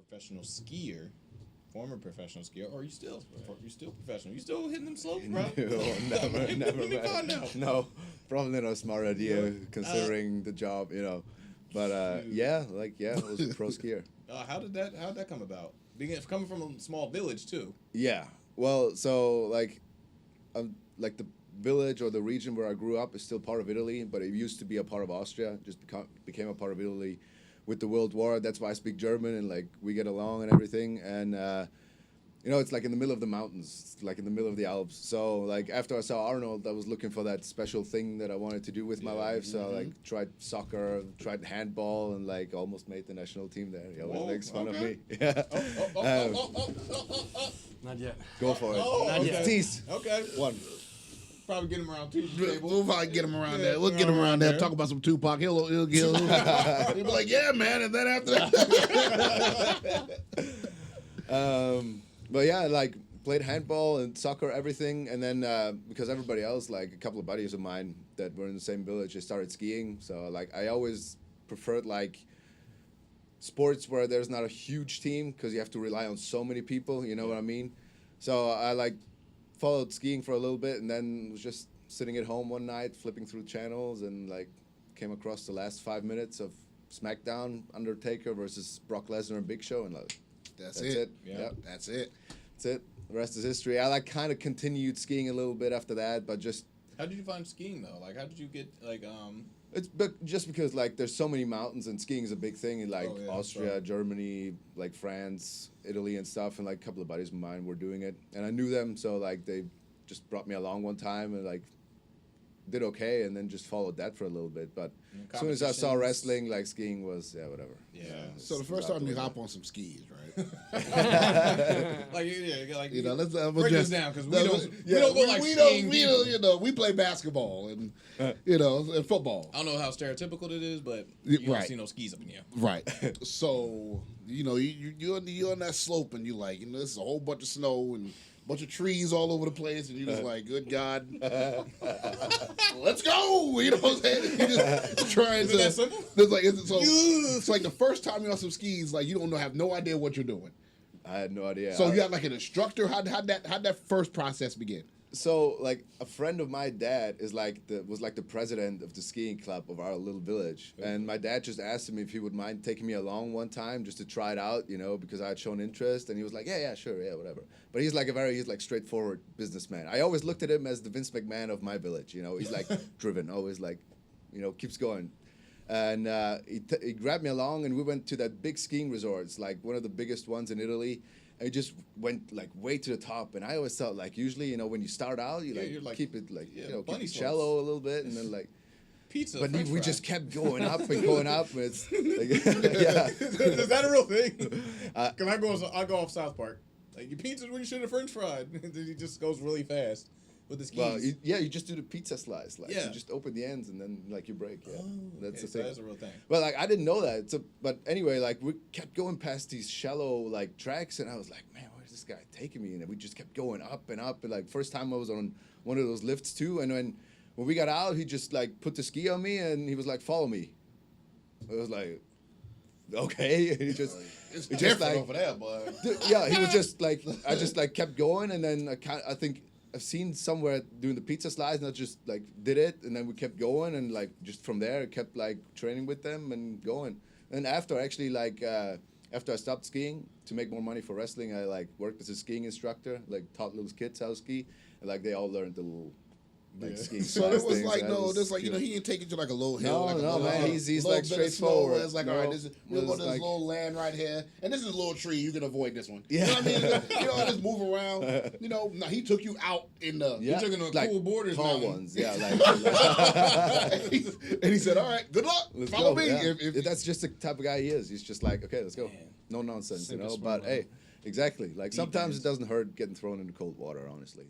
professional skier, former professional skier, or are you still professional? You still hitting them slopes, bro? No, never, Let me find out. No, probably not a smart idea considering the job, you know. But I was a pro skier. How did that come about? Coming from a small village too. Yeah. Well, so like the village or the region where I grew up is still part of Italy, but it used to be a part of Austria. Just became a part of Italy with the World War. That's why I speak German and like we get along and everything. And you know, it's like in the middle of the mountains, it's like in the middle of the Alps. So like after I saw Arnold, I was looking for that special thing that I wanted to do with my life. So I like tried soccer, tried handball, and like almost made the national team there. He always makes fun of me. Yeah. Not yet. Go for it. Not yet. Tease. Okay. One. Probably get him around too. We'll probably get him around there. We'll get him around there. Talk about some Tupac. He'll be like, yeah, man. And then after that. But yeah, like played handball and soccer, everything. And then because everybody else, like a couple of buddies of mine that were in the same village, they started skiing. So like I always preferred like sports where there's not a huge team because you have to rely on so many people. You know what I mean? So I like followed skiing for a little bit and then was just sitting at home one night flipping through channels and like came across the last 5 minutes of SmackDown, Undertaker versus Brock Lesnar and Big Show, and like That's it. Yeah. Yep. That's it. that's it. The rest is history. I like kind of continued skiing a little bit after that, but just How did you find skiing though? Like, how did you get it's just because like there's so many mountains and skiing is a big thing in like Austria, right. Germany, like France, Italy and stuff, and like a couple of buddies of mine were doing it, and I knew them, so like they just brought me along one time and like did okay, and then just followed that for a little bit. But as soon as I saw wrestling, like skiing was whatever. Yeah. So the first time you hop on some skis, right? like You know, let's break this down because we don't go like skiing. You know, we play basketball and you know and football. I don't know how stereotypical it is, but you don't see no skis up in here. Right. So you know you're on that slope and you like this is a whole bunch of snow and a bunch of trees all over the place and you're just like, good God, let's go. You know what I'm saying? You're just trying to. That simple? It's like the first time you're on some skis, like you have no idea what you're doing. I had no idea. So you had like an instructor. How'd that first process begin? So like a friend of my dad was like the president of the skiing club of our little village, and my dad just asked him if he would mind taking me along one time just to try it out, you know, because I had shown interest, and he was like, yeah, sure, yeah, whatever. But he's like straightforward businessman. I always looked at him as the Vince McMahon of my village, you know. He's like driven, always like, you know, keeps going. And he grabbed me along, and we went to that big skiing resort. It's like one of the biggest ones in Italy. And it just went like way to the top, and I always thought like usually when you start out you keep it like keep it shallow a little bit, and then like pizza. But we just kept going up and going up. And it's like, Is that a real thing? Because I go off South Park. Like your pizza's when you should have French fried. He just goes really fast with the skis. Well, you just do the pizza slice. Like you just open the ends and then like you break. Yeah, that's the thing. That's a real thing. Well, like I didn't know that. So, but anyway, like we kept going past these shallow like tracks, and I was like, man, where's this guy taking me? And we just kept going up and up. And like first time I was on one of those lifts too, and when we got out, he just like put the ski on me, and he was like, follow me. I was like, okay. And he just. It's just different like, over there, boy. Yeah, he was just like, I just like kept going, and then I think I've seen somewhere doing the pizza slice, and I just like did it, and then we kept going, and like just from there, I kept like training with them and going. And after actually like after I stopped skiing to make more money for wrestling, I like worked as a skiing instructor, like taught little kids how to ski, and like they all learned the little. Like skiing so it was like he didn't take it to like a little hill. No, man, he's like straightforward. It's like all right, we'll go to this little land right here, and this is a little tree. You can avoid this one. Yeah. You know what I mean? Just move around. You know, now he took you out in the. He took you to like cool borders tall mountain. ones. Yeah, and he said, "All right, good luck. Let's Follow go. me." Yeah. If That's just the type of guy he is. He's just like, okay, let's go. Man. No nonsense, Sink or you know. swim, But huh? hey, exactly. Like Deep sometimes ends. it doesn't hurt getting thrown into cold water. Honestly,